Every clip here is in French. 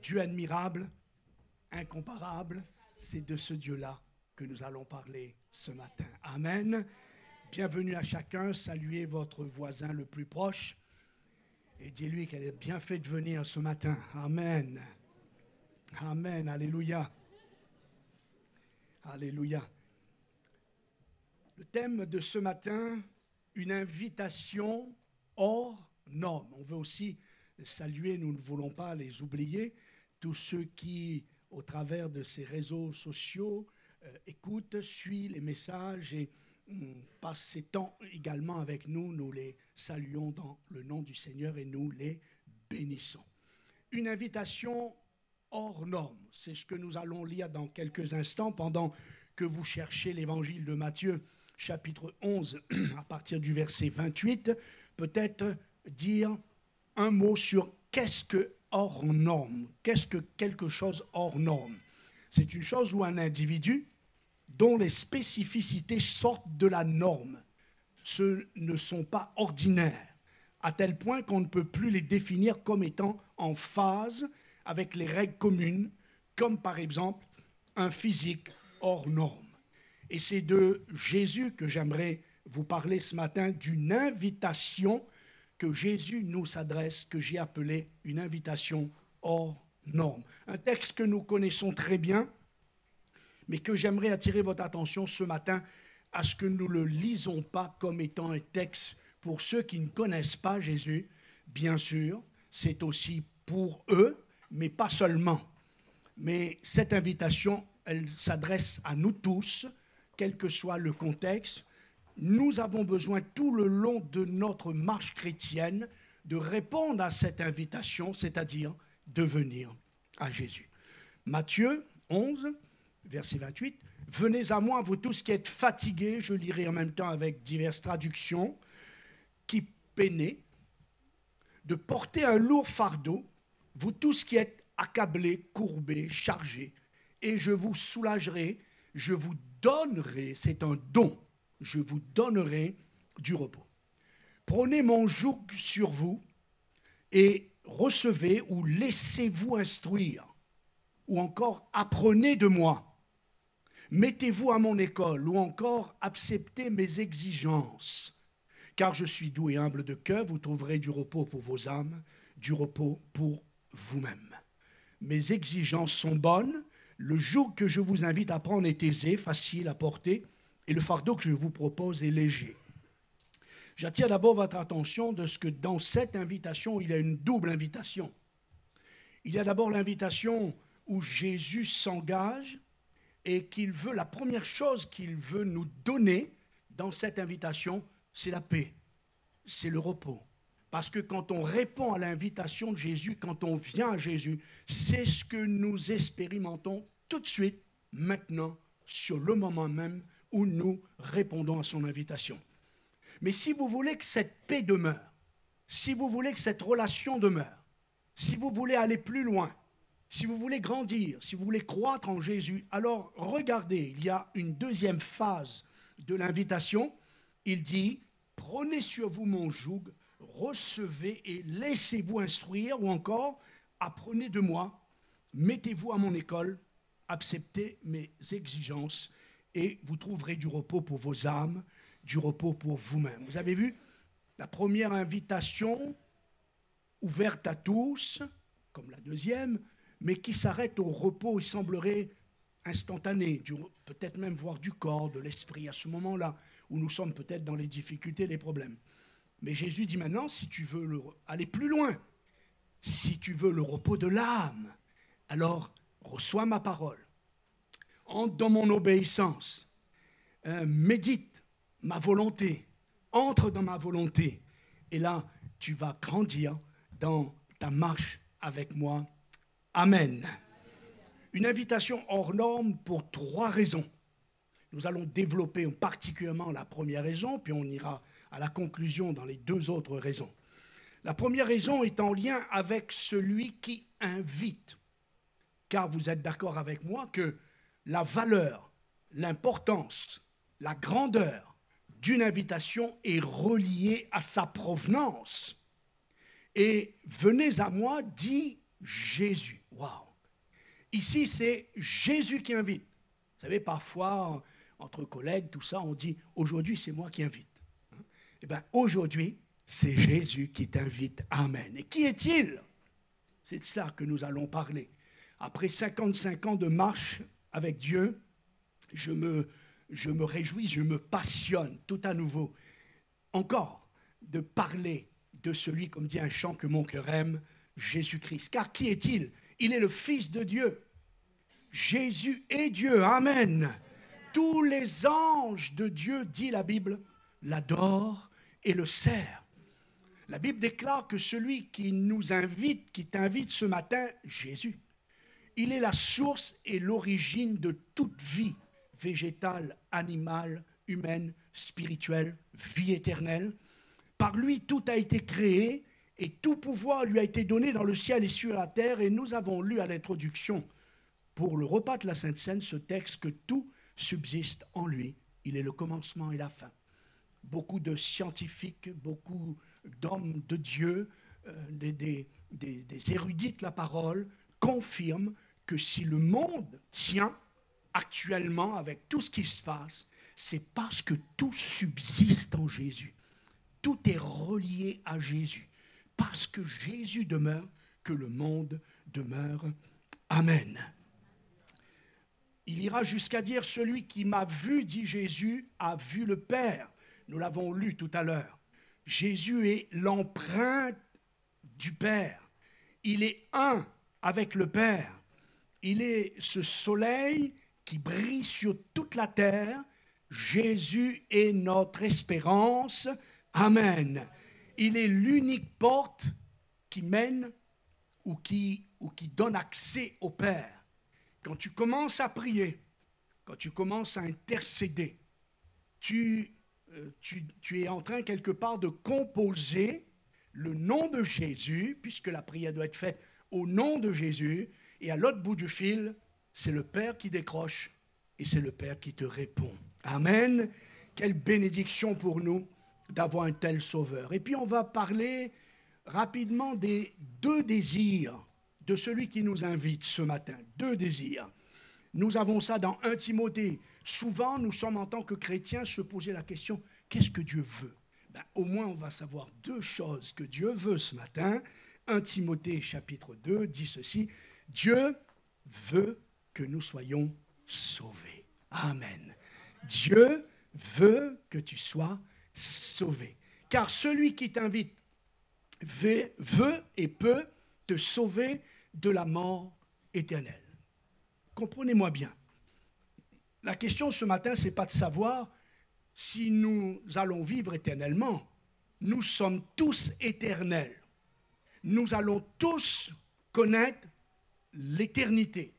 Dieu admirable, incomparable, c'est de ce Dieu-là que nous allons parler ce matin. Amen. Bienvenue à chacun, saluez votre voisin le plus proche et dis-lui qu'elle est bien fait de venir ce matin. Amen. Amen, alléluia. Alléluia. Le thème de ce matin, une invitation hors norme. On veut aussi saluer, nous ne voulons pas les oublier, tous ceux qui, au travers de ces réseaux sociaux, écoutent, suivent les messages et passent ces temps également avec nous. Nous les saluons dans le nom du Seigneur et nous les bénissons. Une invitation hors norme, c'est ce que nous allons lire dans quelques instants pendant que vous cherchez l'évangile de Matthieu, chapitre 11, à partir du verset 28. Peut-être dire un mot sur qu'est-ce que hors norme, qu'est-ce que quelque chose hors norme. C'est une chose ou un individu dont les spécificités sortent de la norme. Ce ne sont pas ordinaires, à tel point qu'on ne peut plus les définir comme étant en phase avec les règles communes, comme par exemple un physique hors norme. Et c'est de Jésus que j'aimerais vous parler ce matin, d'une invitation que Jésus nous s'adresse, que j'ai appelé une invitation hors norme. Un texte que nous connaissons très bien, mais que j'aimerais attirer votre attention ce matin à ce que nous ne le lisons pas comme étant un texte pour ceux qui ne connaissent pas Jésus. Bien sûr, c'est aussi pour eux, mais pas seulement. Mais cette invitation, elle s'adresse à nous tous, quel que soit le contexte. Nous avons besoin tout le long de notre marche chrétienne de répondre à cette invitation, c'est-à-dire de venir à Jésus. Matthieu 11, verset 28. « Venez à moi, vous tous qui êtes fatigués », je lirai en même temps avec diverses traductions, « qui peinez, de porter un lourd fardeau, vous tous qui êtes accablés, courbés, chargés, et je vous soulagerai, je vous donnerai, c'est un don, je vous donnerai du repos. Prenez mon joug sur vous et recevez ou laissez-vous instruire, ou encore apprenez de moi. Mettez-vous à mon école, ou encore acceptez mes exigences. Car je suis doux et humble de cœur, vous trouverez du repos pour vos âmes, du repos pour vous-même. Mes exigences sont bonnes, le joug que je vous invite à prendre est aisé, facile à porter, et le fardeau que je vous propose est léger. J'attire d'abord votre attention de ce que dans cette invitation, il y a une double invitation. Il y a d'abord l'invitation où Jésus s'engage et qu'il veut, la première chose qu'il veut nous donner dans cette invitation, c'est la paix, c'est le repos. Parce que quand on répond à l'invitation de Jésus, quand on vient à Jésus, c'est ce que nous expérimentons tout de suite, maintenant, sur le moment même où nous répondons à son invitation. Mais si vous voulez que cette paix demeure, si vous voulez que cette relation demeure, si vous voulez aller plus loin, si vous voulez grandir, si vous voulez croître en Jésus, alors regardez, il y a une deuxième phase de l'invitation. Il dit, prenez sur vous mon joug, recevez et laissez-vous instruire, ou encore, apprenez de moi, mettez-vous à mon école, acceptez mes exigences, et vous trouverez du repos pour vos âmes, du repos pour vous-même. Vous avez vu, la première invitation, ouverte à tous, comme la deuxième, mais qui s'arrête au repos, il semblerait instantané, peut-être même voire du corps, de l'esprit, à ce moment-là, où nous sommes peut-être dans les difficultés, les problèmes. Mais Jésus dit maintenant, si tu veux aller plus loin, si tu veux le repos de l'âme, alors reçois ma parole, entre dans mon obéissance, médite ma volonté, entre dans ma volonté, et là, tu vas grandir dans ta marche avec moi. Amen. Une invitation hors norme pour 3 raisons. Nous allons développer particulièrement la première raison, puis on ira à la conclusion dans les 2 autres raisons. La première raison est en lien avec celui qui invite. Car vous êtes d'accord avec moi que la valeur, l'importance, la grandeur d'une invitation est reliée à sa provenance. Et venez à moi dit Jésus. Waouh! Ici, c'est Jésus qui invite. Vous savez, parfois, entre collègues, tout ça, on dit « aujourd'hui, c'est moi qui invite ». Eh bien, aujourd'hui, c'est Jésus qui t'invite. Amen. Et qui est-il? C'est de ça que nous allons parler. Après 55 ans de marche avec Dieu, je me réjouis, je me passionne tout à nouveau, encore, de parler de celui, comme dit un chant que mon cœur aime, Jésus-Christ. Car qui est-il? Il est le Fils de Dieu. Jésus est Dieu. Amen. Tous les anges de Dieu, dit la Bible, l'adorent et le servent. La Bible déclare que celui qui nous invite, qui t'invite ce matin, Jésus, il est la source et l'origine de toute vie végétale, animale, humaine, spirituelle, vie éternelle. Par lui, tout a été créé et tout pouvoir lui a été donné dans le ciel et sur la terre. Et nous avons lu à l'introduction, pour le repas de la Sainte Seine, ce texte que tout subsiste en lui. Il est le commencement et la fin. Beaucoup de scientifiques, beaucoup d'hommes de Dieu, des érudits de la parole, confirment que si le monde tient actuellement avec tout ce qui se passe, c'est parce que tout subsiste en Jésus. Tout est relié à Jésus. Parce que Jésus demeure, que le monde demeure. Amen. Il ira jusqu'à dire, celui qui m'a vu, dit Jésus, a vu le Père. Nous l'avons lu tout à l'heure. Jésus est l'empreinte du Père. Il est un avec le Père. Il est ce soleil qui brille sur toute la terre. Jésus est notre espérance. Amen. Il est l'unique porte qui mène ou qui donne accès au Père. Quand tu commences à prier, quand tu commences à intercéder, tu es en train quelque part de composer le nom de Jésus, puisque la prière doit être faite au nom de Jésus, et à l'autre bout du fil, c'est le Père qui décroche et c'est le Père qui te répond. Amen. Quelle bénédiction pour nous d'avoir un tel sauveur. Et puis on va parler rapidement des deux désirs de celui qui nous invite ce matin. Deux désirs. Nous avons ça dans 1 Timothée. Souvent, nous sommes en tant que chrétiens se poser la question, qu'est-ce que Dieu veut? Au moins, on va savoir deux choses que Dieu veut ce matin. 1 Timothée chapitre 2 dit ceci, Dieu veut que nous soyons sauvés. Amen. Dieu veut que tu sois sauvé. Car celui qui t'invite veut et peut te sauver de la mort éternelle. Comprenez-moi bien. La question ce matin, ce n'est pas de savoir si nous allons vivre éternellement. Nous sommes tous éternels. Nous allons tous connaître l'éternité.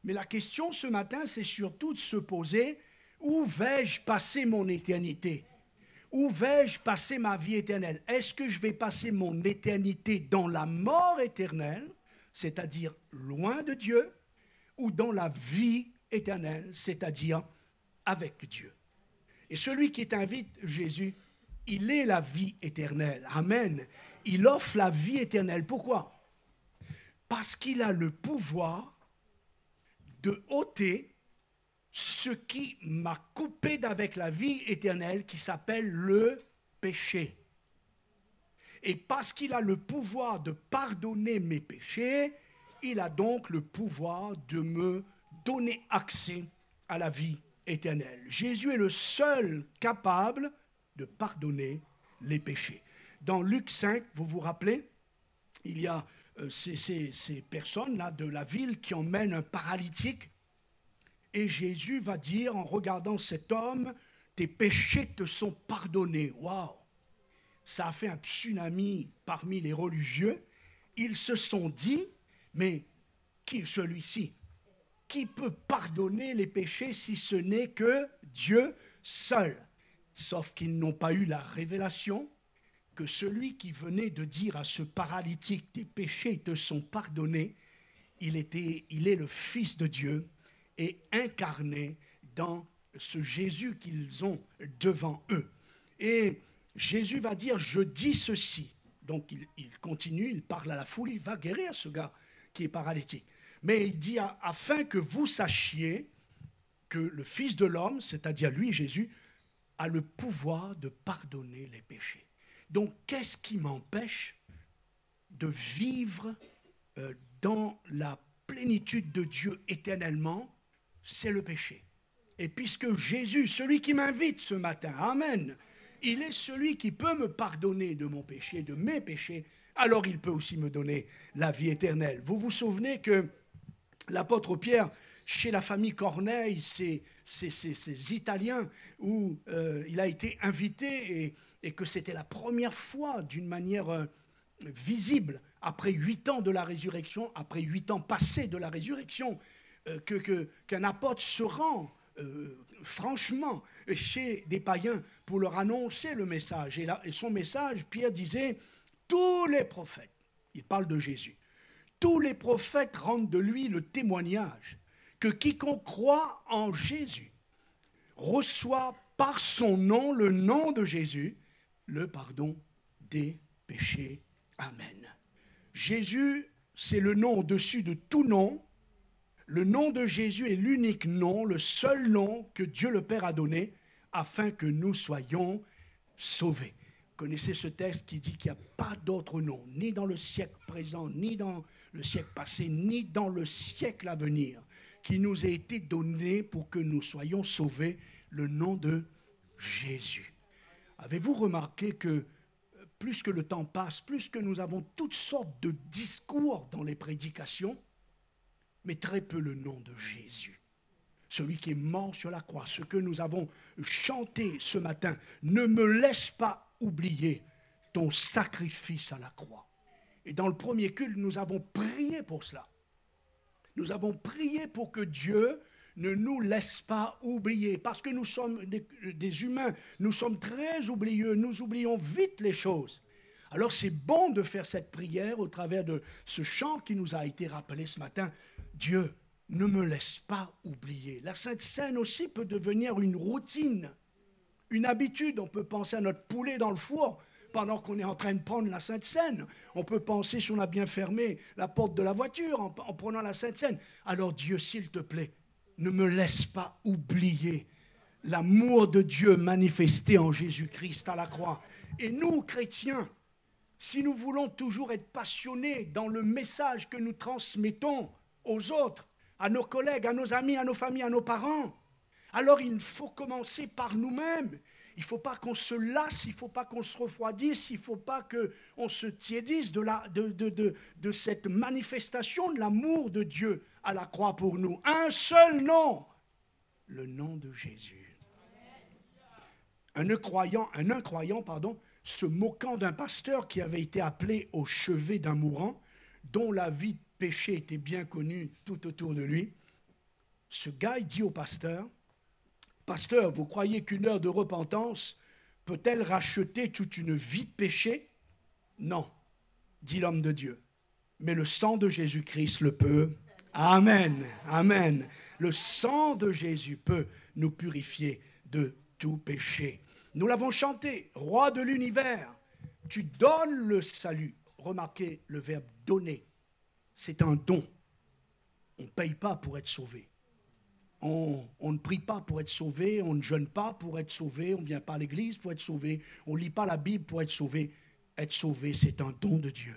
Mais la question ce matin, c'est surtout de se poser, où vais-je passer mon éternité? Où vais-je passer ma vie éternelle? Est-ce que je vais passer mon éternité dans la mort éternelle, c'est-à-dire loin de Dieu, ou dans la vie éternelle, c'est-à-dire avec Dieu? Et celui qui t'invite, Jésus, il est la vie éternelle. Amen. Il offre la vie éternelle. Pourquoi? Parce qu'il a le pouvoir de ôter ce qui m'a coupé d'avec la vie éternelle qui s'appelle le péché. Et parce qu'il a le pouvoir de pardonner mes péchés, il a donc le pouvoir de me donner accès à la vie éternelle. Jésus est le seul capable de pardonner les péchés. Dans Luc 5, vous vous rappelez, il y a ces personnes-là de la ville qui emmènent un paralytique. Et Jésus va dire, en regardant cet homme, tes péchés te sont pardonnés. Waouh! Ça a fait un tsunami parmi les religieux. Ils se sont dit, mais qui est celui-ci? Qui peut pardonner les péchés si ce n'est que Dieu seul? Sauf qu'ils n'ont pas eu la révélation que celui qui venait de dire à ce paralytique, tes péchés te sont pardonnés, il est le Fils de Dieu et incarné dans ce Jésus qu'ils ont devant eux. Et Jésus va dire, je dis ceci. Donc il continue, il parle à la foule, il va guérir ce gars. qui est paralytique. Mais il dit, afin que vous sachiez que le Fils de l'homme, c'est-à-dire lui, Jésus, a le pouvoir de pardonner les péchés. Donc, qu'est-ce qui m'empêche de vivre dans la plénitude de Dieu éternellement? C'est le péché. Et puisque Jésus, celui qui m'invite ce matin, amen, il est celui qui peut me pardonner de mon péché, de mes péchés, alors il peut aussi me donner la vie éternelle. Vous vous souvenez que l'apôtre Pierre, chez la famille Corneille, ces Italiens, où il a été invité et que c'était la première fois d'une manière visible, après 8 ans de la résurrection, après 8 ans passés de la résurrection, qu'un apôtre se rend franchement chez des païens pour leur annoncer le message. Et son message, Pierre disait, tous les prophètes, il parle de Jésus, tous les prophètes rendent de lui le témoignage que quiconque croit en Jésus reçoit par son nom, le nom de Jésus, le pardon des péchés. Amen. Jésus, c'est le nom au-dessus de tout nom. Le nom de Jésus est l'unique nom, le seul nom que Dieu le Père a donné afin que nous soyons sauvés. Vous connaissez ce texte qui dit qu'il n'y a pas d'autre nom, ni dans le siècle présent, ni dans le siècle passé, ni dans le siècle à venir, qui nous a été donné pour que nous soyons sauvés, le nom de Jésus. Avez-vous remarqué que plus que le temps passe, plus que nous avons toutes sortes de discours dans les prédications, mais très peu le nom de Jésus, celui qui est mort sur la croix, ce que nous avons chanté ce matin, ne me laisse pas oublier ton sacrifice à la croix. Et dans le premier culte, nous avons prié pour cela. Nous avons prié pour que Dieu ne nous laisse pas oublier, parce que nous sommes des humains, nous sommes très oublieux, nous oublions vite les choses. Alors c'est bon de faire cette prière au travers de ce chant qui nous a été rappelé ce matin. Dieu, ne me laisse pas oublier. La Sainte Seine aussi peut devenir une routine, une habitude. On peut penser à notre poulet dans le four pendant qu'on est en train de prendre la Sainte Seine. On peut penser si on a bien fermé la porte de la voiture en prenant la Sainte Seine. Alors Dieu, s'il te plaît, ne me laisse pas oublier l'amour de Dieu manifesté en Jésus-Christ à la croix. Et nous, chrétiens, si nous voulons toujours être passionnés dans le message que nous transmettons aux autres, à nos collègues, à nos amis, à nos familles, à nos parents, alors il faut commencer par nous-mêmes. Il ne faut pas qu'on se lasse, il ne faut pas qu'on se refroidisse, il ne faut pas qu'on se tiédisse de cette manifestation de l'amour de Dieu à la croix pour nous. Un seul nom, le nom de Jésus. Un incroyant, se moquant d'un pasteur qui avait été appelé au chevet d'un mourant, dont la vie de péché était bien connue tout autour de lui. Ce gars, il dit au pasteur, « Pasteur, vous croyez qu'une heure de repentance peut-elle racheter toute une vie de péché? Non, dit l'homme de Dieu. Mais le sang de Jésus-Christ le peut. Amen, amen. Le sang de Jésus peut nous purifier de tout péché. Nous l'avons chanté, roi de l'univers, tu donnes le salut. Remarquez le verbe donner, c'est un don. On ne paye pas pour être sauvé. On ne prie pas pour être sauvé, on ne jeûne pas pour être sauvé, on ne vient pas à l'église pour être sauvé, on ne lit pas la Bible pour être sauvé. Être sauvé, c'est un don de Dieu.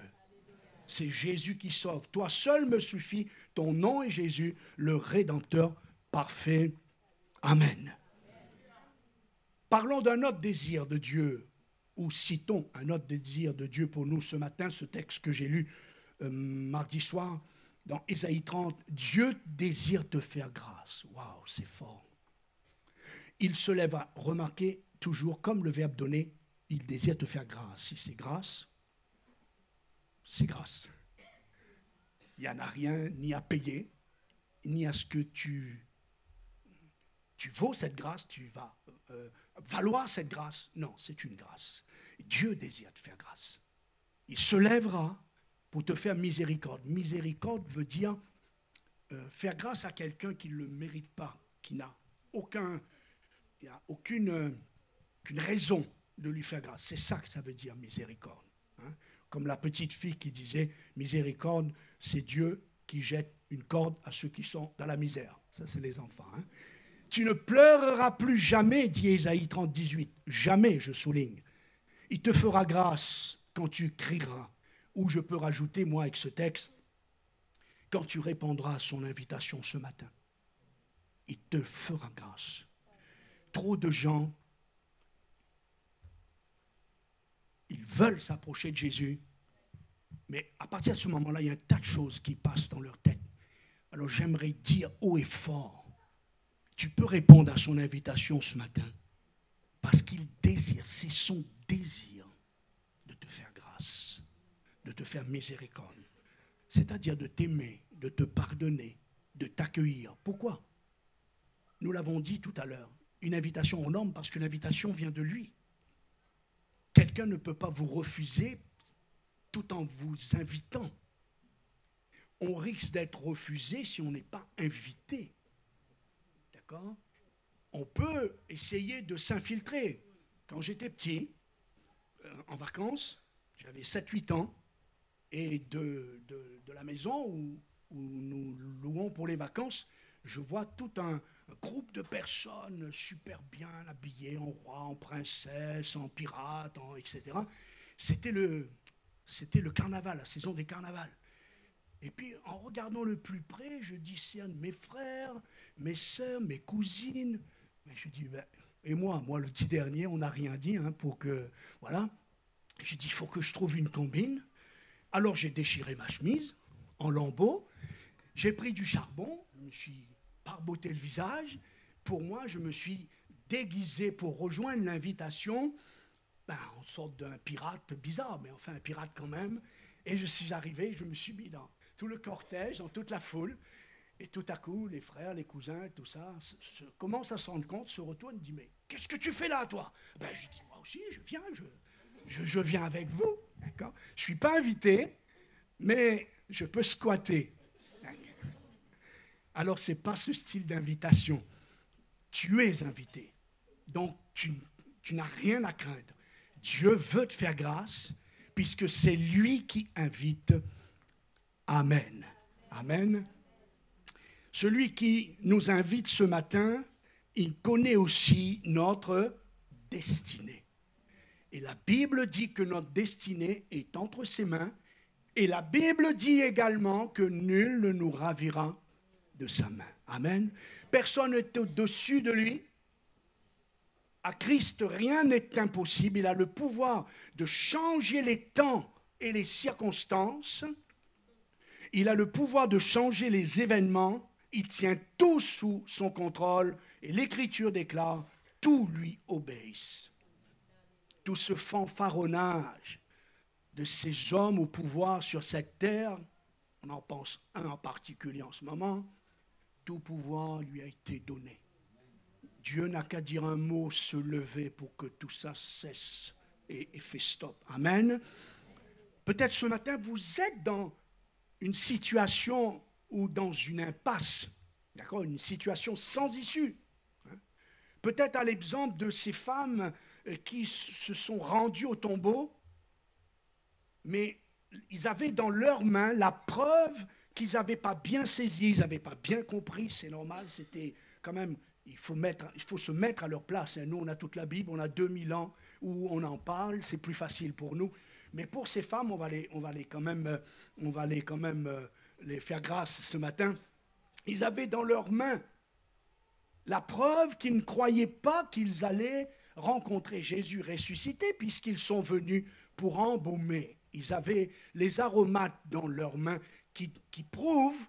C'est Jésus qui sauve. Toi seul me suffit, ton nom est Jésus, le Rédempteur parfait. Amen. Parlons d'un autre désir de Dieu, ou citons un autre désir de Dieu pour nous ce matin, ce texte que j'ai lu mardi soir, dans Ésaïe 30, Dieu désire te faire grâce. Waouh, c'est fort. Il se lève à remarquer toujours comme le verbe donner, il désire te faire grâce. Si c'est grâce, c'est grâce. Il n'y en a rien ni à payer, ni à ce que tu vaux cette grâce, tu vas valoir cette grâce. Non, c'est une grâce. Dieu désire te faire grâce. Il se lèvera pour te faire miséricorde. Miséricorde veut dire faire grâce à quelqu'un qui ne le mérite pas, qui n'a aucune raison de lui faire grâce. C'est ça que ça veut dire miséricorde. Hein? Comme la petite fille qui disait miséricorde, c'est Dieu qui jette une corde à ceux qui sont dans la misère. Ça, c'est les enfants. Hein. Tu ne pleureras plus jamais, dit Ésaïe 30, 18. Jamais, je souligne. Il te fera grâce quand tu crieras. Ou je peux rajouter, moi, avec ce texte, quand tu répondras à son invitation ce matin. Il te fera grâce. Trop de gens, ils veulent s'approcher de Jésus, mais à partir de ce moment-là, il y a un tas de choses qui passent dans leur tête. Alors j'aimerais dire haut et fort, tu peux répondre à son invitation ce matin, parce qu'il désire, c'est son désir de te faire grâce, de te faire miséricorde, c'est-à-dire de t'aimer, de te pardonner, de t'accueillir. Pourquoi? Nous l'avons dit tout à l'heure, une invitation aux normes parce que l'invitation vient de lui. Quelqu'un ne peut pas vous refuser tout en vous invitant. On risque d'être refusé si on n'est pas invité. D'accord? On peut essayer de s'infiltrer. Quand j'étais petit, en vacances, j'avais 7-8 ans, et de la maison où nous louons pour les vacances, je vois tout un groupe de personnes super bien habillées, en roi, en princesse, en pirate, etc. C'était le carnaval, la saison des carnavals. Et puis, en regardant le plus près, je discerne mes frères, mes sœurs, mes cousines. Et je dis, ben, et moi, le petit dernier, on n'a rien dit, hein, pour que, voilà. J'ai dit, il faut que je trouve une combine. Alors, j'ai déchiré ma chemise en lambeaux. J'ai pris du charbon, je me suis barboté le visage. Pour moi, je me suis déguisé pour rejoindre l'invitation, en sorte d'un pirate bizarre, mais enfin un pirate quand même. Et je suis arrivé, je me suis mis dans tout le cortège, dans toute la foule. Et tout à coup, les frères, les cousins, tout ça, commencent à se rendre compte, se retournent, disent, mais qu'est-ce que tu fais là, toi? Je dis, moi aussi, je viens, je viens avec vous. D'accord? Je ne suis pas invité, mais je peux squatter. Alors, ce n'est pas ce style d'invitation. Tu es invité. Donc, tu n'as rien à craindre. Dieu veut te faire grâce, puisque c'est lui qui invite. Amen. Amen. Celui qui nous invite ce matin, il connaît aussi notre destinée. Et la Bible dit que notre destinée est entre ses mains. Et la Bible dit également que nul ne nous ravira de sa main. Amen. Personne n'est au-dessus de lui. À Christ, rien n'est impossible. Il a le pouvoir de changer les temps et les circonstances. Il a le pouvoir de changer les événements. Il tient tout sous son contrôle. Et l'Écriture déclare, tout lui obéisse. Tout ce fanfaronnage de ces hommes au pouvoir sur cette terre, on en pense un en particulier en ce moment, tout pouvoir lui a été donné. Dieu n'a qu'à dire un mot, se lever pour que tout ça cesse et fait stop. Amen. Peut-être ce matin, vous êtes dans une situation ou dans une impasse, d'accord, une situation sans issue. Peut-être à l'exemple de ces femmes qui se sont rendues au tombeau, mais ils avaient dans leurs mains la preuve qu'ils n'avaient pas bien saisi, ils n'avaient pas bien compris, c'est normal, c'était quand même, il faut se mettre à leur place. Nous, on a toute la Bible, on a 2000 ans où on en parle, c'est plus facile pour nous. Mais pour ces femmes, on va quand même les faire grâce ce matin. Ils avaient dans leurs mains la preuve qu'ils ne croyaient pas qu'ils allaient rencontrer Jésus ressuscité, puisqu'ils sont venus pour embaumer. Ils avaient les aromates dans leurs mains qui prouvent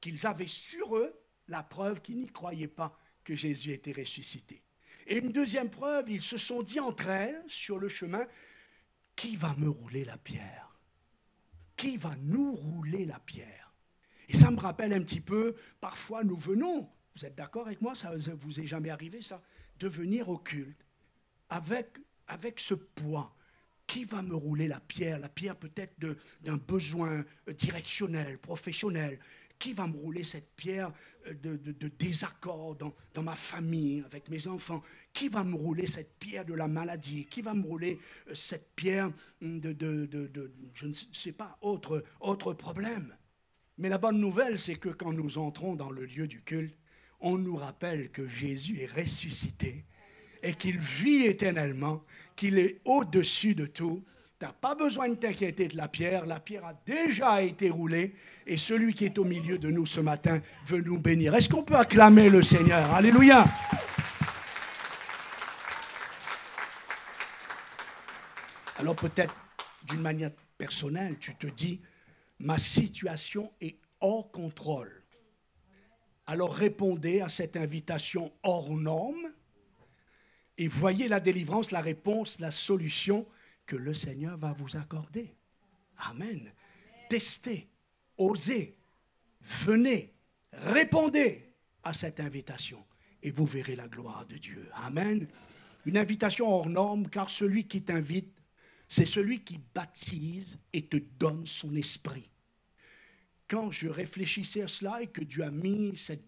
qu'ils avaient sur eux la preuve qu'ils n'y croyaient pas que Jésus était ressuscité. Et une deuxième preuve, ils se sont dit entre elles, sur le chemin, qui va me rouler la pierre? Qui va nous rouler la pierre? Et ça me rappelle un petit peu, parfois nous venons, vous êtes d'accord avec moi, ça ne vous est jamais arrivé ça, de venir au culte avec ce poids. Qui va me rouler la pierre? La pierre peut-être d'un besoin directionnel, professionnel. Qui va me rouler cette pierre de désaccord dans ma famille, avec mes enfants? Qui va me rouler cette pierre de la maladie? Qui va me rouler cette pierre je ne sais pas, autre problème? Mais la bonne nouvelle, c'est que quand nous entrons dans le lieu du culte, on nous rappelle que Jésus est ressuscité et qu'il vit éternellement, qu'il est au-dessus de tout. Tu n'as pas besoin de t'inquiéter de la pierre a déjà été roulée et celui qui est au milieu de nous ce matin veut nous bénir. Est-ce qu'on peut acclamer le Seigneur? Alléluia! Alors peut-être d'une manière personnelle, tu te dis, ma situation est hors contrôle. Alors répondez à cette invitation hors norme et voyez la délivrance, la réponse, la solution que le Seigneur va vous accorder. Amen. Testez, osez, venez, répondez à cette invitation et vous verrez la gloire de Dieu. Amen. Une invitation hors norme, car celui qui t'invite, c'est celui qui baptise et te donne son esprit. Quand je réfléchissais à cela et que Dieu a mis cette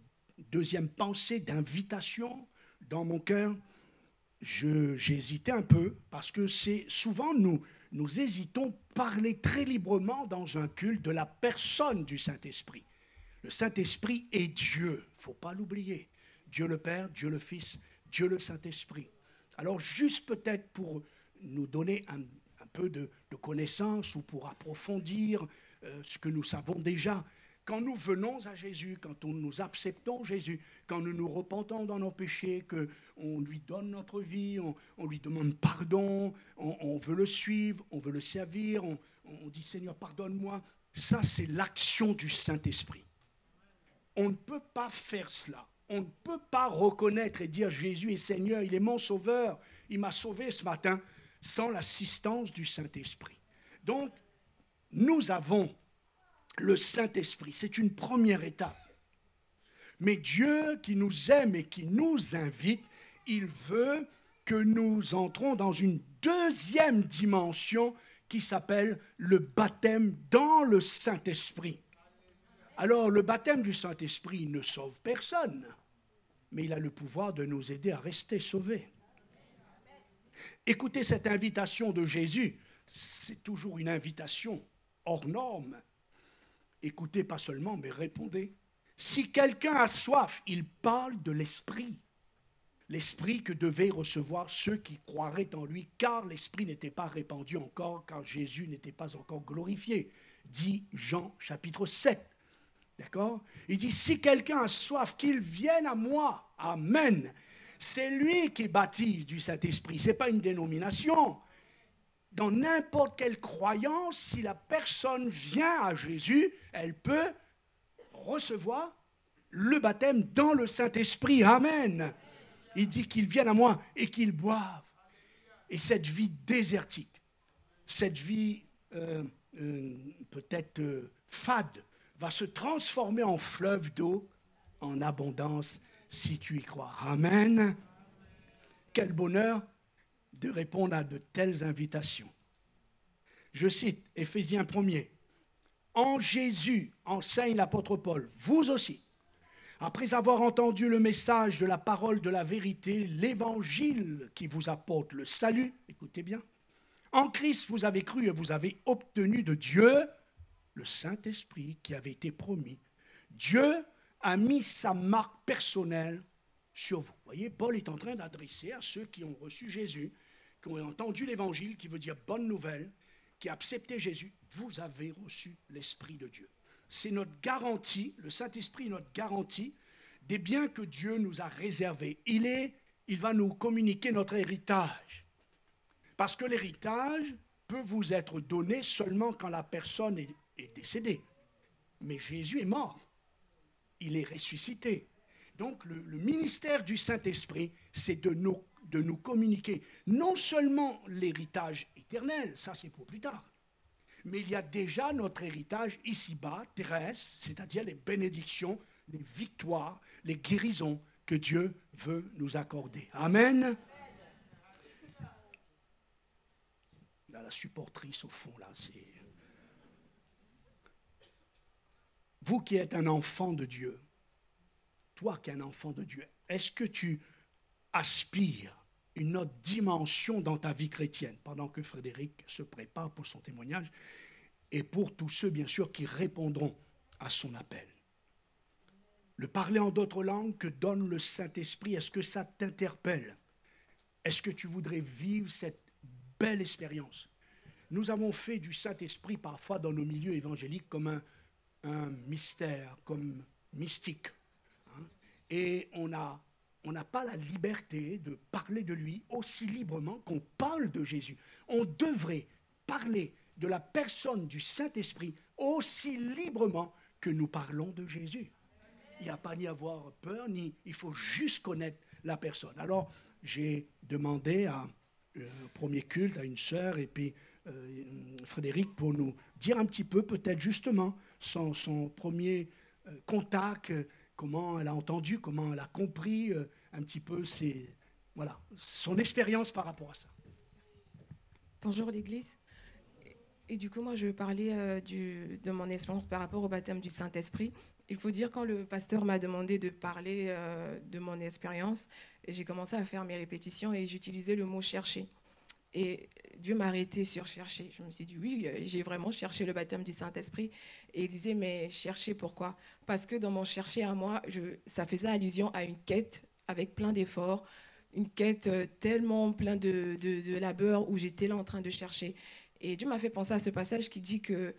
deuxième pensée d'invitation dans mon cœur, j'hésitais un peu parce que c'est souvent nous hésitons parler très librement dans un culte de la personne du Saint-Esprit. Le Saint-Esprit est Dieu, il ne faut pas l'oublier. Dieu le Père, Dieu le Fils, Dieu le Saint-Esprit. Alors juste peut-être pour nous donner un peu de connaissances ou pour approfondir ce que nous savons déjà. Quand nous venons à Jésus, quand nous acceptons Jésus, quand nous nous repentons dans nos péchés, qu'on lui donne notre vie, on lui demande pardon, on veut le suivre, on veut le servir, on dit Seigneur pardonne-moi, ça c'est l'action du Saint-Esprit. On ne peut pas faire cela. On ne peut pas reconnaître et dire Jésus est Seigneur, il est mon sauveur, il m'a sauvé ce matin, sans l'assistance du Saint-Esprit. Donc, nous avons le Saint-Esprit. C'est une première étape. Mais Dieu qui nous aime et qui nous invite, il veut que nous entrons dans une deuxième dimension qui s'appelle le baptême dans le Saint-Esprit. Alors, le baptême du Saint-Esprit ne sauve personne, mais il a le pouvoir de nous aider à rester sauvés. Écoutez cette invitation de Jésus, c'est toujours une invitation hors norme. Écoutez pas seulement, mais répondez. Si quelqu'un a soif, il parle de l'Esprit. L'Esprit que devaient recevoir ceux qui croiraient en lui, car l'Esprit n'était pas répandu encore, car Jésus n'était pas encore glorifié, dit Jean chapitre 7. D'accord? Il dit, si quelqu'un a soif, qu'il vienne à moi. Amen. C'est lui qui baptise du Saint-Esprit, ce n'est pas une dénomination. Dans n'importe quelle croyance, si la personne vient à Jésus, elle peut recevoir le baptême dans le Saint-Esprit. Amen. Il dit qu'ils viennent à moi et qu'ils boivent. Et cette vie désertique, cette vie peut-être fade, va se transformer en fleuve d'eau en abondance si tu y crois. Amen. Quel bonheur de répondre à de telles invitations. Je cite Éphésiens 1er. En Jésus, enseigne l'apôtre Paul, vous aussi, après avoir entendu le message de la parole de la vérité, l'évangile qui vous apporte le salut, écoutez bien, en Christ vous avez cru et vous avez obtenu de Dieu le Saint-Esprit qui avait été promis. Dieu a mis sa marque personnelle sur vous. Vous voyez, Paul est en train d'adresser à ceux qui ont reçu Jésus, qui ont entendu l'évangile, qui veut dire bonne nouvelle, qui a accepté Jésus. Vous avez reçu l'Esprit de Dieu. C'est notre garantie, le Saint-Esprit est notre garantie des biens que Dieu nous a réservés. Il va nous communiquer notre héritage. Parce que l'héritage peut vous être donné seulement quand la personne est décédée. Mais Jésus est mort. Il est ressuscité. Donc le ministère du Saint-Esprit, c'est de nous communiquer non seulement l'héritage éternel, ça c'est pour plus tard, mais il y a déjà notre héritage ici-bas, terrestre, c'est-à-dire les bénédictions, les victoires, les guérisons que Dieu veut nous accorder. Amen. Là, la supportrice au fond, là, c'est... Vous qui êtes un enfant de Dieu, toi qui es un enfant de Dieu, est-ce que tu aspires une autre dimension dans ta vie chrétienne, pendant que Frédéric se prépare pour son témoignage, et pour tous ceux, bien sûr, qui répondront à son appel. Le parler en d'autres langues que donne le Saint-Esprit, est-ce que ça t'interpelle? Est-ce que tu voudrais vivre cette belle expérience? Nous avons fait du Saint-Esprit parfois dans nos milieux évangéliques comme un mystère, comme mystique. Hein? Et on n'a pas la liberté de parler de lui aussi librement qu'on parle de Jésus. On devrait parler de la personne du Saint-Esprit aussi librement que nous parlons de Jésus. Il n'y a pas ni à avoir peur, ni il faut juste connaître la personne. Alors, j'ai demandé à premier culte à une sœur et puis Frédéric pour nous dire un petit peu, peut-être justement, son premier contact, comment elle a entendu, comment elle a compris un petit peu son expérience par rapport à ça. Bonjour l'Église. Et du coup, moi, je vais parler de mon expérience par rapport au baptême du Saint-Esprit. Il faut dire, quand le pasteur m'a demandé de parler de mon expérience, j'ai commencé à faire mes répétitions et j'utilisais le mot « chercher ». Et Dieu m'a arrêté sur « chercher ». Je me suis dit, oui, j'ai vraiment cherché le baptême du Saint-Esprit. Et il disait, mais chercher pourquoi? Parce que dans mon chercher à moi, ça faisait allusion à une quête avec plein d'efforts, une quête tellement plein de labeur où j'étais là en train de chercher. Et Dieu m'a fait penser à ce passage qui dit que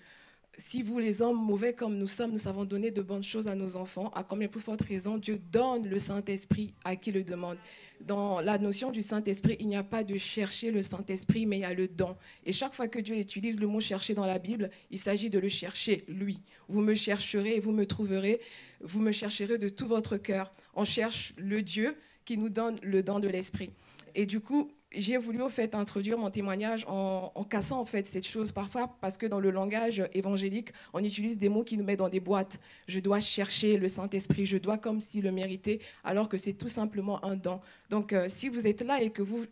si vous, les hommes mauvais comme nous sommes, nous savons donner de bonnes choses à nos enfants, à combien plus forte raison Dieu donne le Saint-Esprit à qui le demande. Dans la notion du Saint-Esprit, il n'y a pas de chercher le Saint-Esprit, mais il y a le don. Et chaque fois que Dieu utilise le mot chercher dans la Bible, il s'agit de le chercher, lui. Vous me chercherez et vous me trouverez, vous me chercherez de tout votre cœur. On cherche le Dieu qui nous donne le don de l'Esprit. Et du coup, j'ai voulu au fait introduire mon témoignage en cassant en fait cette chose parfois, parce que dans le langage évangélique, on utilise des mots qui nous mettent dans des boîtes. Je dois chercher le Saint-Esprit, je dois comme s'il le méritait, alors que c'est tout simplement un don. Donc si vous êtes là et que vous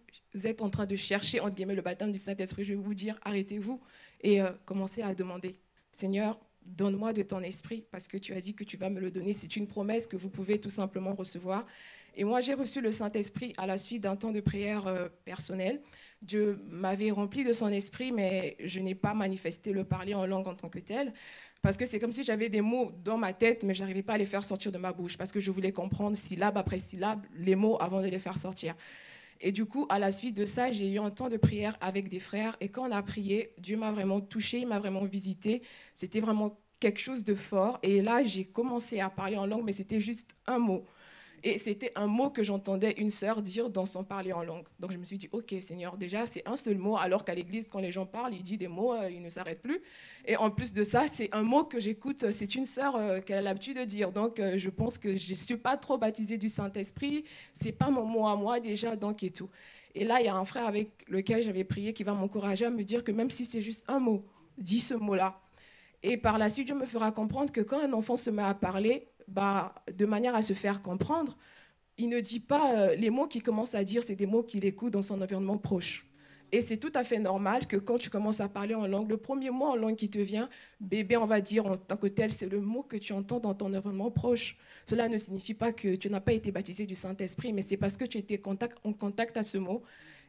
êtes en train de chercher entre guillemets le baptême du Saint-Esprit, je vais vous dire arrêtez-vous et commencez à demander. Seigneur, donne-moi de ton esprit parce que tu as dit que tu vas me le donner. C'est une promesse que vous pouvez tout simplement recevoir. Et moi, j'ai reçu le Saint-Esprit à la suite d'un temps de prière personnel. Dieu m'avait rempli de son esprit, mais je n'ai pas manifesté le parler en langue en tant que tel, parce que c'est comme si j'avais des mots dans ma tête, mais je n'arrivais pas à les faire sortir de ma bouche, parce que je voulais comprendre syllabe après syllabe les mots avant de les faire sortir. Et du coup, à la suite de ça, j'ai eu un temps de prière avec des frères, et quand on a prié, Dieu m'a vraiment touchée, il m'a vraiment visité. C'était vraiment quelque chose de fort, et là, j'ai commencé à parler en langue, mais c'était juste un mot. Et c'était un mot que j'entendais une sœur dire dans son parler en langue. Donc je me suis dit, ok Seigneur, déjà c'est un seul mot, alors qu'à l'église, quand les gens parlent, ils disent des mots, ils ne s'arrêtent plus. Et en plus de ça, c'est un mot que j'écoute, c'est une sœur qu'elle a l'habitude de dire. Donc je pense que je ne suis pas trop baptisée du Saint-Esprit, c'est pas mon mot à moi déjà, donc et tout. Et là, il y a un frère avec lequel j'avais prié qui va m'encourager à me dire que même si c'est juste un mot, dis ce mot-là. Et par la suite, Dieu me fera comprendre que quand un enfant se met à parler, de manière à se faire comprendre, il ne dit pas les mots qu'il commence à dire, c'est des mots qu'il écoute dans son environnement proche. Et c'est tout à fait normal que quand tu commences à parler en langue, le premier mot en langue qui te vient, bébé, on va dire en tant que tel, c'est le mot que tu entends dans ton environnement proche. Cela ne signifie pas que tu n'as pas été baptisé du Saint-Esprit, mais c'est parce que tu étais en contact à ce mot.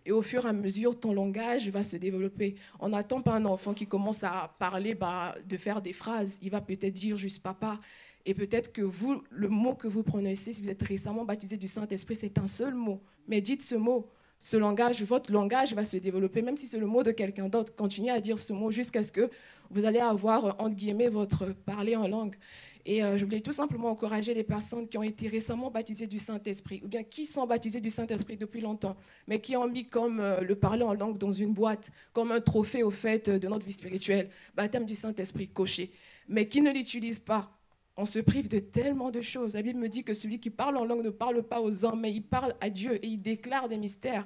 Et au fur et à mesure, ton langage va se développer. On n'attend pas un enfant qui commence à parler, de faire des phrases. Il va peut-être dire juste papa. Et peut-être que vous, le mot que vous prononcez, si vous êtes récemment baptisé du Saint-Esprit, c'est un seul mot. Mais dites ce mot. Ce langage, votre langage va se développer, même si c'est le mot de quelqu'un d'autre. Continuez à dire ce mot jusqu'à ce que vous allez avoir, entre guillemets, votre parler en langue. Et je voulais tout simplement encourager les personnes qui ont été récemment baptisées du Saint-Esprit, ou bien qui sont baptisées du Saint-Esprit depuis longtemps, mais qui ont mis comme le parler en langue dans une boîte, comme un trophée au fait de notre vie spirituelle, baptême du Saint-Esprit coché, mais qui ne l'utilisent pas. On se prive de tellement de choses. La Bible me dit que celui qui parle en langue ne parle pas aux hommes, mais il parle à Dieu et il déclare des mystères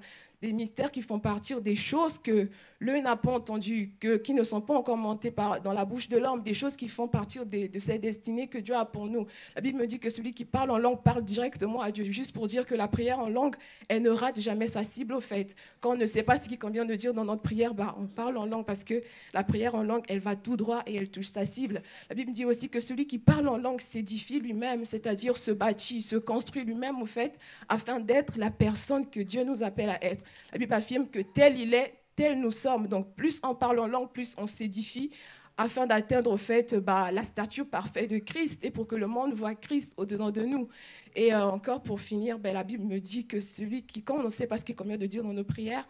qui font partir des choses que l'œil n'a pas entendues, qui ne sont pas encore montées dans la bouche de l'homme, des choses qui font partir de ces destinées que Dieu a pour nous. La Bible me dit que celui qui parle en langue parle directement à Dieu, juste pour dire que la prière en langue, elle ne rate jamais sa cible au fait. Quand on ne sait pas ce qu'on vient de dire dans notre prière, on parle en langue parce que la prière en langue, elle va tout droit et elle touche sa cible. La Bible dit aussi que celui qui parle en langue s'édifie lui-même, c'est-à-dire se bâtit, se construit lui-même au fait, afin d'être la personne que Dieu nous appelle à être. La Bible affirme que tel il est, tel nous sommes. Donc plus on parle en langue, plus on s'édifie afin d'atteindre au fait la stature parfaite de Christ et pour que le monde voit Christ au-dedans de nous. Et encore pour finir, la Bible me dit que celui qui, quand on ne sait pas ce qu'il convient de dire dans nos prières,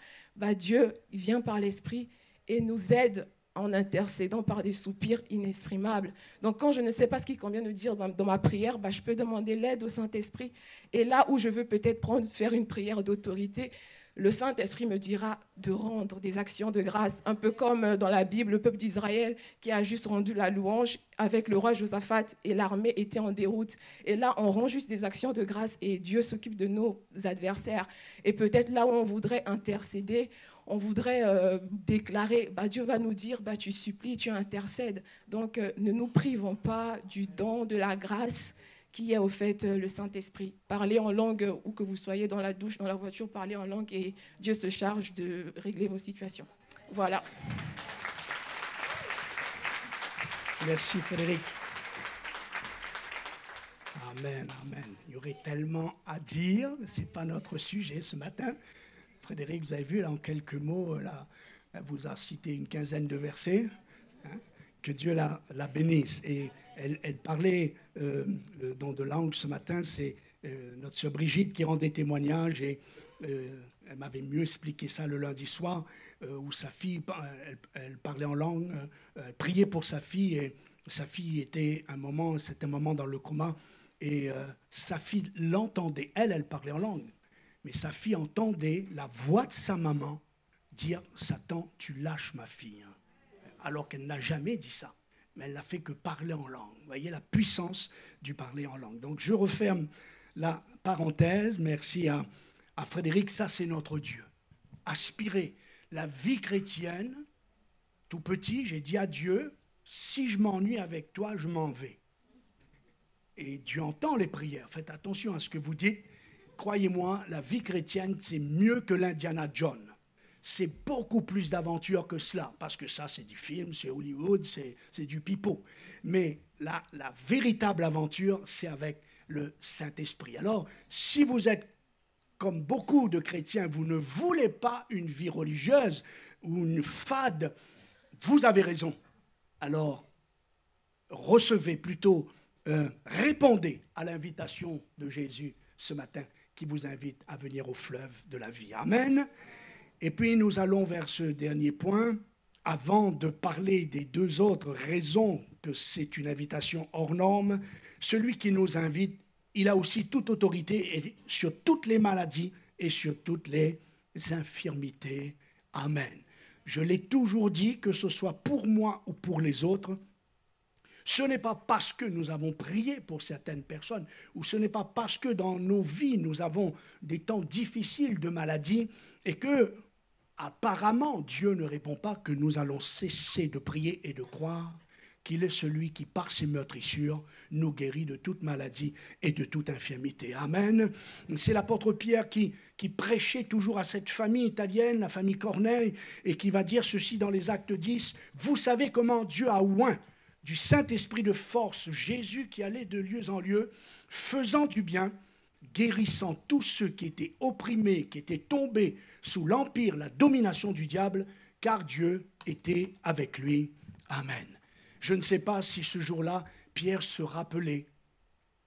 Dieu il vient par l'Esprit et nous aide en intercédant par des soupirs inexprimables. Donc quand je ne sais pas ce qu'il convient de dire dans ma prière, je peux demander l'aide au Saint-Esprit. Et là où je veux peut-être faire une prière d'autorité, le Saint-Esprit me dira de rendre des actions de grâce, un peu comme dans la Bible, le peuple d'Israël qui a juste rendu la louange avec le roi Josaphat et l'armée était en déroute. Et là, on rend juste des actions de grâce et Dieu s'occupe de nos adversaires. Et peut-être là où on voudrait intercéder, on voudrait déclarer, Dieu va nous dire, tu supplies, tu intercèdes. Donc, ne nous privons pas du don de la grâce qui est au fait le Saint-Esprit. Parlez en langue, où que vous soyez, dans la douche, dans la voiture, parlez en langue et Dieu se charge de régler vos situations. Voilà. Merci Frédéric. Amen, amen. Il y aurait tellement à dire, ce n'est pas notre sujet ce matin. Frédéric, vous avez vu, là, en quelques mots, là, elle vous a cité une quinzaine de versets. Hein, que Dieu la bénisse. Et elle parlait dans de langues ce matin, c'est notre sœur Brigitte qui rendait témoignage et elle m'avait mieux expliqué ça le lundi soir, où sa fille, elle parlait en langue, elle priait pour sa fille et sa fille c'était un moment dans le coma et sa fille l'entendait, elle parlait en langue, mais sa fille entendait la voix de sa maman dire « Satan, tu lâches ma fille ». Alors qu'elle n'a jamais dit ça. Mais elle n'a fait que parler en langue. Vous voyez la puissance du parler en langue. Donc je referme la parenthèse. Merci à Frédéric. Ça, c'est notre Dieu. Aspirer la vie chrétienne. Tout petit, j'ai dit à Dieu, si je m'ennuie avec toi, je m'en vais. Et Dieu entend les prières. Faites attention à ce que vous dites. Croyez-moi, la vie chrétienne, c'est mieux que l'Indiana Jones. C'est beaucoup plus d'aventure que cela, parce que ça, c'est du film, c'est Hollywood, c'est du pipeau. Mais la véritable aventure, c'est avec le Saint-Esprit. Alors, si vous êtes comme beaucoup de chrétiens, vous ne voulez pas une vie religieuse ou une fade, vous avez raison. Alors, recevez plutôt, répondez à l'invitation de Jésus ce matin, qui vous invite à venir au fleuve de la vie. Amen. Et puis nous allons vers ce dernier point, avant de parler des deux autres raisons que c'est une invitation hors norme. Celui qui nous invite, il a aussi toute autorité sur toutes les maladies et sur toutes les infirmités. Amen. Je l'ai toujours dit, que ce soit pour moi ou pour les autres, ce n'est pas parce que nous avons prié pour certaines personnes, ou ce n'est pas parce que dans nos vies nous avons des temps difficiles de maladie et que apparemment, Dieu ne répond pas que nous allons cesser de prier et de croire qu'il est celui qui, par ses meurtrissures, nous guérit de toute maladie et de toute infirmité. Amen. C'est l'apôtre Pierre qui prêchait toujours à cette famille italienne, la famille Corneille, et qui va dire ceci dans les Actes 10. « Vous savez comment Dieu a oint du Saint-Esprit de force Jésus qui allait de lieu en lieu, faisant du bien, guérissant tous ceux qui étaient opprimés, qui étaient tombés sous l'empire, la domination du diable, car Dieu était avec lui. Amen. » Je ne sais pas si ce jour-là, Pierre se rappelait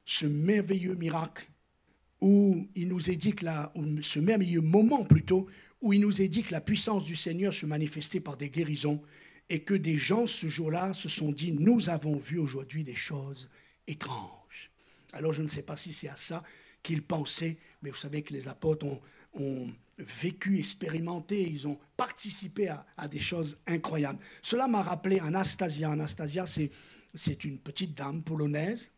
ce merveilleux miracle où il nous est dit que ce merveilleux moment plutôt, où il nous est dit que la puissance du Seigneur se manifestait par des guérisons et que des gens ce jour-là se sont dit, nous avons vu aujourd'hui des choses étranges. Alors je ne sais pas si c'est à ça qu'ils pensaient, mais vous savez que les apôtres ont vécu, expérimenté, ils ont participé à des choses incroyables. Cela m'a rappelé Anastasia. Anastasia, c'est une petite dame polonaise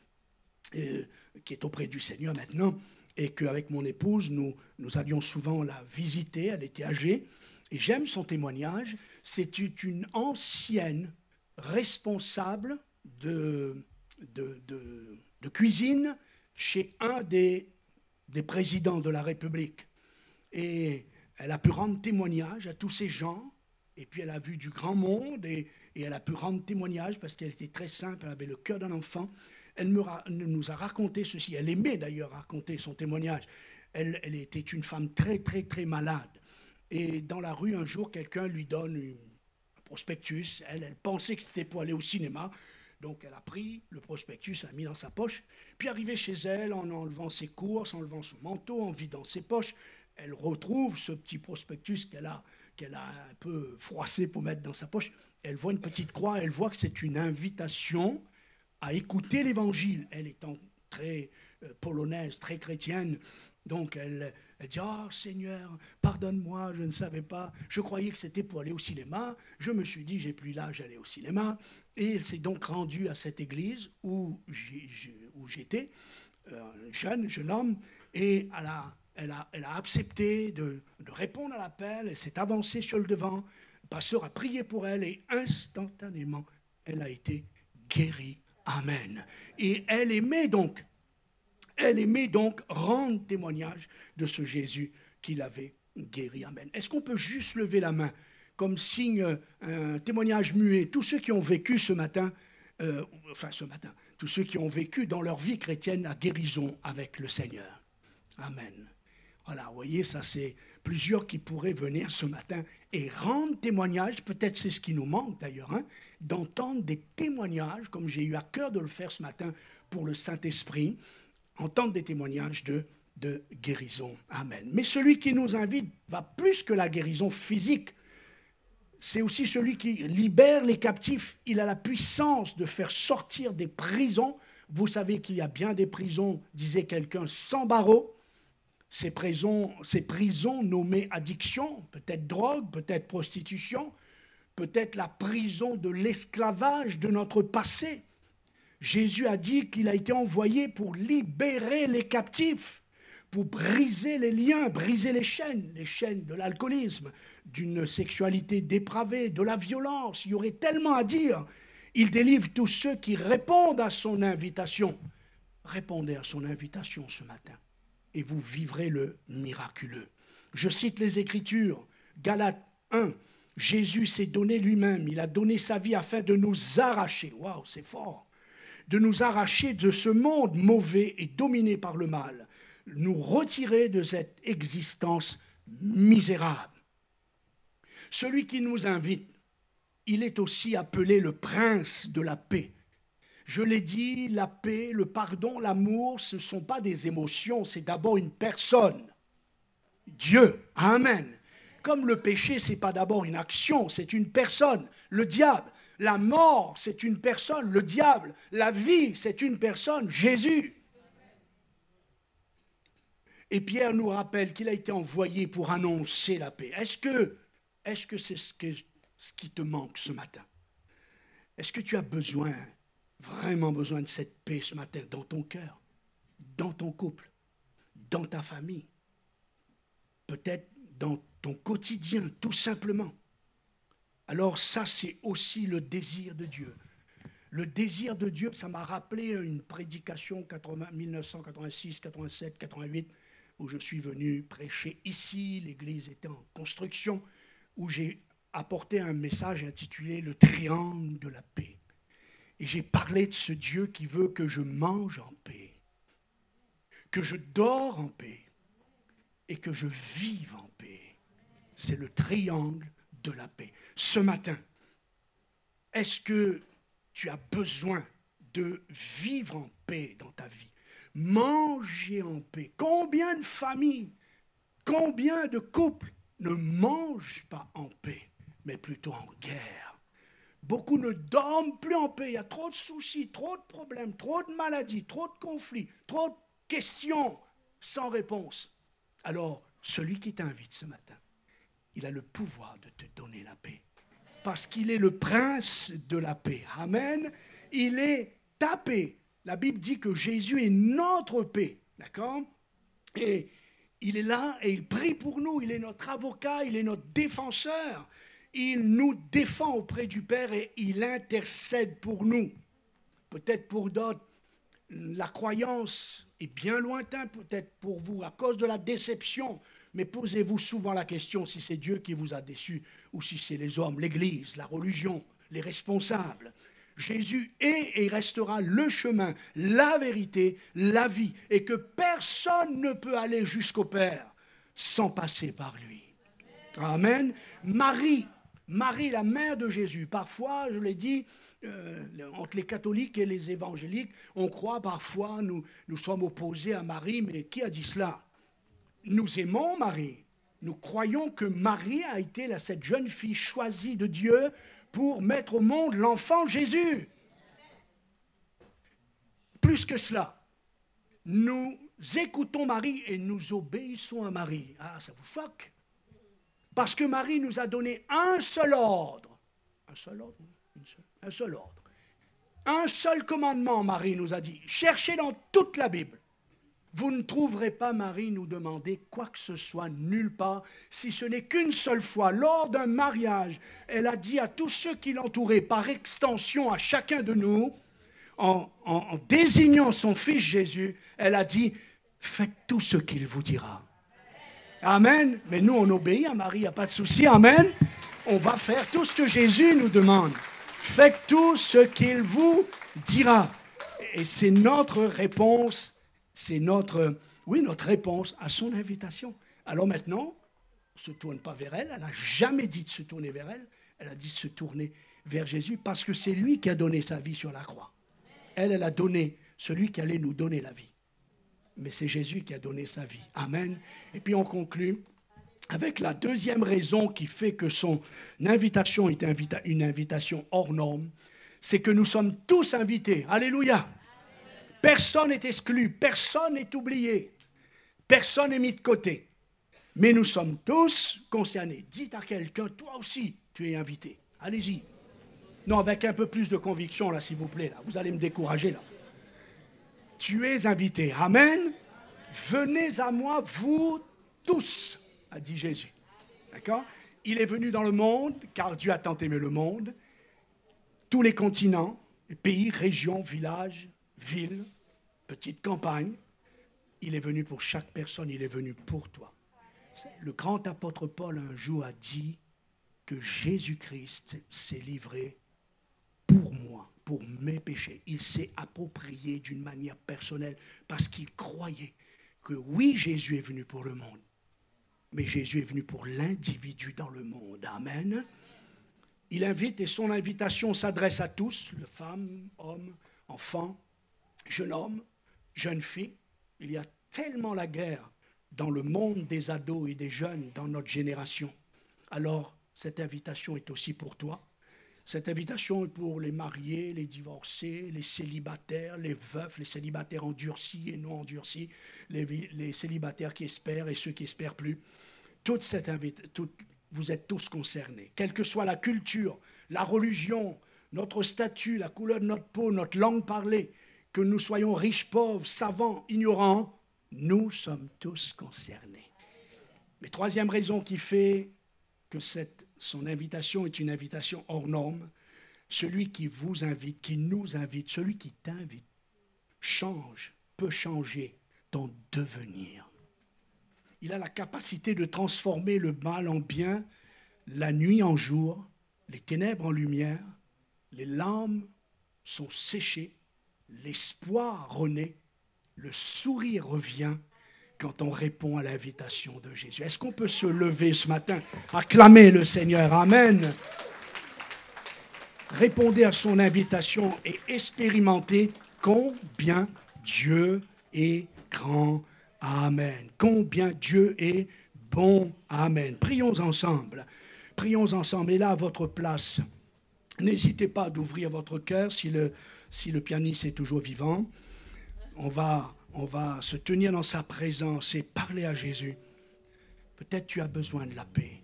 qui est auprès du Seigneur maintenant et qu'avec mon épouse, nous allions souvent la visiter. Elle était âgée et j'aime son témoignage. C'est une ancienne responsable de cuisine chez un des présidents de la République. Et elle a pu rendre témoignage à tous ces gens, et puis elle a vu du grand monde, et elle a pu rendre témoignage parce qu'elle était très simple, elle avait le cœur d'un enfant. Elle nous a raconté ceci, elle aimait d'ailleurs raconter son témoignage. Elle était une femme très, très, très malade. Et dans la rue, un jour, quelqu'un lui donne à prospectus. Elle pensait que c'était pour aller au cinéma. Donc elle a pris le prospectus, elle l'a mis dans sa poche. Puis arrivée chez elle, en enlevant ses courses, en enlevant son manteau, en vidant ses poches, elle retrouve ce petit prospectus qu'elle a un peu froissé pour mettre dans sa poche. Elle voit une petite croix, elle voit que c'est une invitation à écouter l'Évangile. Elle étant très polonaise, très chrétienne, donc elle dit « Ah, Seigneur, pardonne-moi, je ne savais pas, je croyais que c'était pour aller au cinéma, je me suis dit, j'ai plus l'âge d'aller au cinéma. » Et elle s'est donc rendue à cette église où j'étais, jeune homme, et elle a accepté de répondre à l'appel, elle s'est avancée sur le devant, le pasteur a prié pour elle, et instantanément, elle a été guérie. Amen. Et elle aimait donc rendre témoignage de ce Jésus qui l'avait guéri. Amen. Est-ce qu'on peut juste lever la main comme signe, un témoignage muet? Tous ceux qui ont vécu ce matin, tous ceux qui ont vécu dans leur vie chrétienne la guérison avec le Seigneur. Amen. Voilà, vous voyez, ça c'est plusieurs qui pourraient venir ce matin et rendre témoignage, peut-être c'est ce qui nous manque d'ailleurs, d'entendre des témoignages, comme j'ai eu à cœur de le faire ce matin pour le Saint-Esprit, entendre des témoignages de guérison. Amen. Mais celui qui nous invite va plus que la guérison physique. C'est aussi celui qui libère les captifs. Il a la puissance de faire sortir des prisons. Vous savez qu'il y a bien des prisons, disait quelqu'un, sans barreaux. Ces prisons nommées addiction, peut-être drogue, peut-être prostitution, peut-être la prison de l'esclavage de notre passé. Jésus a dit qu'il a été envoyé pour libérer les captifs, pour briser les liens, briser les chaînes de l'alcoolisme, d'une sexualité dépravée, de la violence. Il y aurait tellement à dire. Il délivre tous ceux qui répondent à son invitation. Répondez à son invitation ce matin et vous vivrez le miraculeux. Je cite les Écritures, Galates 1. Jésus s'est donné lui-même, il a donné sa vie afin de nous arracher. Waouh, c'est fort. De nous arracher de ce monde mauvais et dominé par le mal, nous retirer de cette existence misérable. Celui qui nous invite, il est aussi appelé le prince de la paix. Je l'ai dit, la paix, le pardon, l'amour, ce ne sont pas des émotions, c'est d'abord une personne. Dieu, amen. Comme le péché, ce n'est pas d'abord une action, c'est une personne, le diable. La mort, c'est une personne, le diable. La vie, c'est une personne, Jésus. Et Pierre nous rappelle qu'il a été envoyé pour annoncer la paix. Est-ce que c'est ce qui te manque ce matin? Est-ce que tu as besoin, vraiment besoin de cette paix ce matin dans ton cœur, dans ton couple, dans ta famille, peut-être dans ton quotidien, tout simplement? Alors ça, c'est aussi le désir de Dieu. Le désir de Dieu, ça m'a rappelé une prédication 1986, 87, 88, où je suis venu prêcher ici, l'église était en construction, où j'ai apporté un message intitulé « Le triangle de la paix ». Et j'ai parlé de ce Dieu qui veut que je mange en paix, que je dors en paix et que je vive en paix. C'est le triangle de la paix. Ce matin, est-ce que tu as besoin de vivre en paix dans ta vie? Manger en paix. Combien de familles, combien de couples ne mangent pas en paix, mais plutôt en guerre? Beaucoup ne dorment plus en paix. Il y a trop de soucis, trop de problèmes, trop de maladies, trop de conflits, trop de questions sans réponse. Alors, celui qui t'invite ce matin, il a le pouvoir de te donner la paix. Parce qu'il est le prince de la paix. Amen. Il est ta paix. La Bible dit que Jésus est notre paix. D'accord? Et il est là et il prie pour nous. Il est notre avocat, il est notre défenseur. Il nous défend auprès du Père et il intercède pour nous. Peut-être pour d'autres, la croyance est bien lointaine, peut-être pour vous, à cause de la déception. Mais posez-vous souvent la question si c'est Dieu qui vous a déçu ou si c'est les hommes, l'Église, la religion, les responsables. Jésus est et restera le chemin, la vérité, la vie, et que personne ne peut aller jusqu'au Père sans passer par lui. Amen. Marie, Marie, la mère de Jésus. Parfois, je l'ai dit, entre les catholiques et les évangéliques, on croit parfois, nous sommes opposés à Marie, mais qui a dit cela? Nous aimons Marie. Nous croyons que Marie a été cette jeune fille choisie de Dieu pour mettre au monde l'enfant Jésus. Plus que cela, nous écoutons Marie et nous obéissons à Marie. Ah, ça vous choque? Parce que Marie nous a donné un seul ordre. Un seul ordre? Un seul ordre. Un seul commandement, Marie nous a dit. Cherchez dans toute la Bible. Vous ne trouverez pas Marie nous demander quoi que ce soit nulle part, si ce n'est qu'une seule fois, lors d'un mariage, elle a dit à tous ceux qui l'entouraient, par extension à chacun de nous, en désignant son fils Jésus, elle a dit, faites tout ce qu'il vous dira. Amen. Mais nous, on obéit à Marie, il n'y a pas de souci. Amen. On va faire tout ce que Jésus nous demande. Faites tout ce qu'il vous dira. Et c'est notre réponse, c'est notre réponse à son invitation. Alors maintenant, on ne se tourne pas vers elle. Elle n'a jamais dit de se tourner vers elle. Elle a dit de se tourner vers Jésus parce que c'est lui qui a donné sa vie sur la croix. Elle a donné celui qui allait nous donner la vie. Mais c'est Jésus qui a donné sa vie. Amen. Et puis on conclut avec la deuxième raison qui fait que son invitation est une invitation hors norme, c'est que nous sommes tous invités. Alléluia. Personne n'est exclu, personne n'est oublié, personne n'est mis de côté. Mais nous sommes tous concernés. Dites à quelqu'un, toi aussi, tu es invité. Allez-y. Non, avec un peu plus de conviction, là, s'il vous plaît. Là. Vous allez me décourager, là. Tu es invité. Amen. Venez à moi, vous tous, a dit Jésus. D'accord? Il est venu dans le monde, car Dieu a tant aimé le monde. Tous les continents, les pays, régions, villages, villes, petites campagnes. Il est venu pour chaque personne, il est venu pour toi. Le grand apôtre Paul, un jour, a dit que Jésus-Christ s'est livré pour moi, pour mes péchés. Il s'est approprié d'une manière personnelle parce qu'il croyait que oui, Jésus est venu pour le monde, mais Jésus est venu pour l'individu dans le monde. Amen. Il invite et son invitation s'adresse à tous, femmes, hommes, enfants, jeunes hommes, jeunes filles. Il y a tellement la guerre dans le monde des ados et des jeunes dans notre génération. Alors, cette invitation est aussi pour toi. Cette invitation est pour les mariés, les divorcés, les célibataires, les veufs, les célibataires endurcis et non endurcis, les célibataires qui espèrent et ceux qui espèrent plus. Vous êtes tous concernés. Quelle que soit la culture, la religion, notre statut, la couleur de notre peau, notre langue parlée, que nous soyons riches, pauvres, savants, ignorants, nous sommes tous concernés. Mais troisième raison qui fait que son invitation est une invitation hors norme, celui qui vous invite, qui nous invite, celui qui t'invite, peut changer ton devenir. Il a la capacité de transformer le mal en bien, la nuit en jour, les ténèbres en lumière, les larmes sont séchées, l'espoir renaît, le sourire revient quand on répond à l'invitation de Jésus. Est-ce qu'on peut se lever ce matin, acclamer le Seigneur? Amen. Répondez à son invitation et expérimentez combien Dieu est grand. Amen. Combien Dieu est bon. Amen. Prions ensemble. Prions ensemble. Et là, à votre place, n'hésitez pas d'ouvrir votre cœur si le pianiste est toujours vivant. On va se tenir dans sa présence et parler à Jésus. Peut-être tu as besoin de la paix.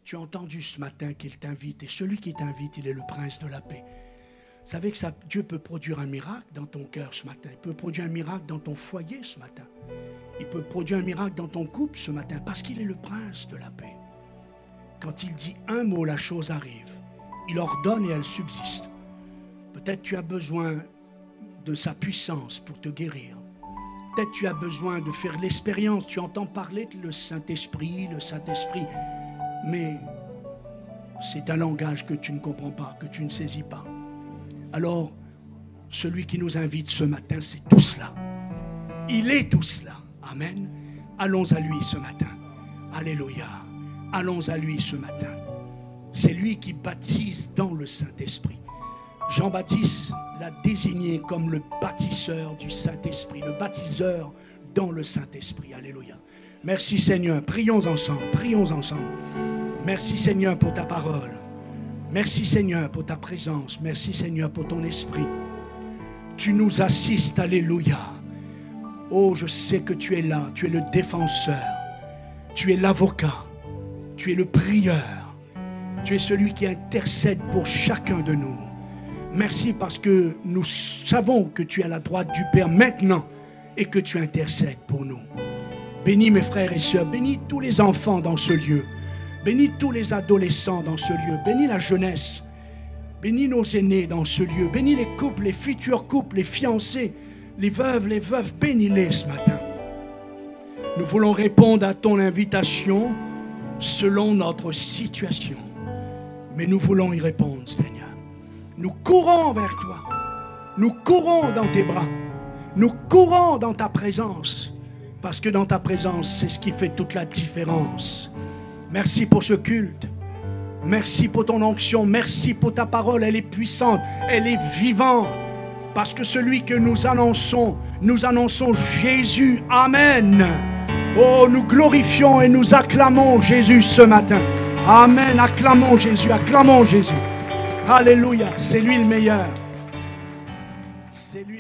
Tu as entendu ce matin qu'il t'invite. Et celui qui t'invite, il est le prince de la paix. Vous savez que Dieu peut produire un miracle dans ton cœur ce matin. Il peut produire un miracle dans ton foyer ce matin. Il peut produire un miracle dans ton couple ce matin parce qu'il est le prince de la paix. Quand il dit un mot, la chose arrive. Il ordonne et elle subsiste. Peut-être tu as besoin de sa puissance pour te guérir. Peut-être tu as besoin de faire l'expérience. Tu entends parler de le Saint-Esprit, mais c'est un langage que tu ne comprends pas, que tu ne saisis pas. Alors, celui qui nous invite ce matin, c'est tout cela. Il est tout cela. Amen. Allons à lui ce matin. Alléluia. Allons à lui ce matin. C'est lui qui baptise dans le Saint-Esprit. Jean-Baptiste l'a désigné comme le bâtisseur du Saint-Esprit, le baptiseur dans le Saint-Esprit. Alléluia. Merci Seigneur. Prions ensemble. Prions ensemble. Merci Seigneur pour ta parole. Merci Seigneur pour ta présence. Merci Seigneur pour ton esprit. Tu nous assistes. Alléluia. Oh, je sais que tu es là. Tu es le défenseur. Tu es l'avocat. Tu es le prieur. Tu es celui qui intercède pour chacun de nous. Merci parce que nous savons que tu es à la droite du Père maintenant et que tu intercèdes pour nous. Bénis mes frères et sœurs, bénis tous les enfants dans ce lieu, bénis tous les adolescents dans ce lieu, bénis la jeunesse, bénis nos aînés dans ce lieu, bénis les couples, les futurs couples, les fiancés, les veuves, bénis-les ce matin. Nous voulons répondre à ton invitation selon notre situation, mais nous voulons y répondre, Seigneur. Nous courons vers toi. Nous courons dans tes bras. Nous courons dans ta présence. Parce que dans ta présence, c'est ce qui fait toute la différence. Merci pour ce culte. Merci pour ton onction. Merci pour ta parole. Elle est puissante. Elle est vivante. Parce que celui que nous annonçons Jésus. Amen. Oh, nous glorifions et nous acclamons Jésus ce matin. Amen. Acclamons Jésus. Acclamons Jésus. Alléluia, c'est lui le meilleur. C'est lui.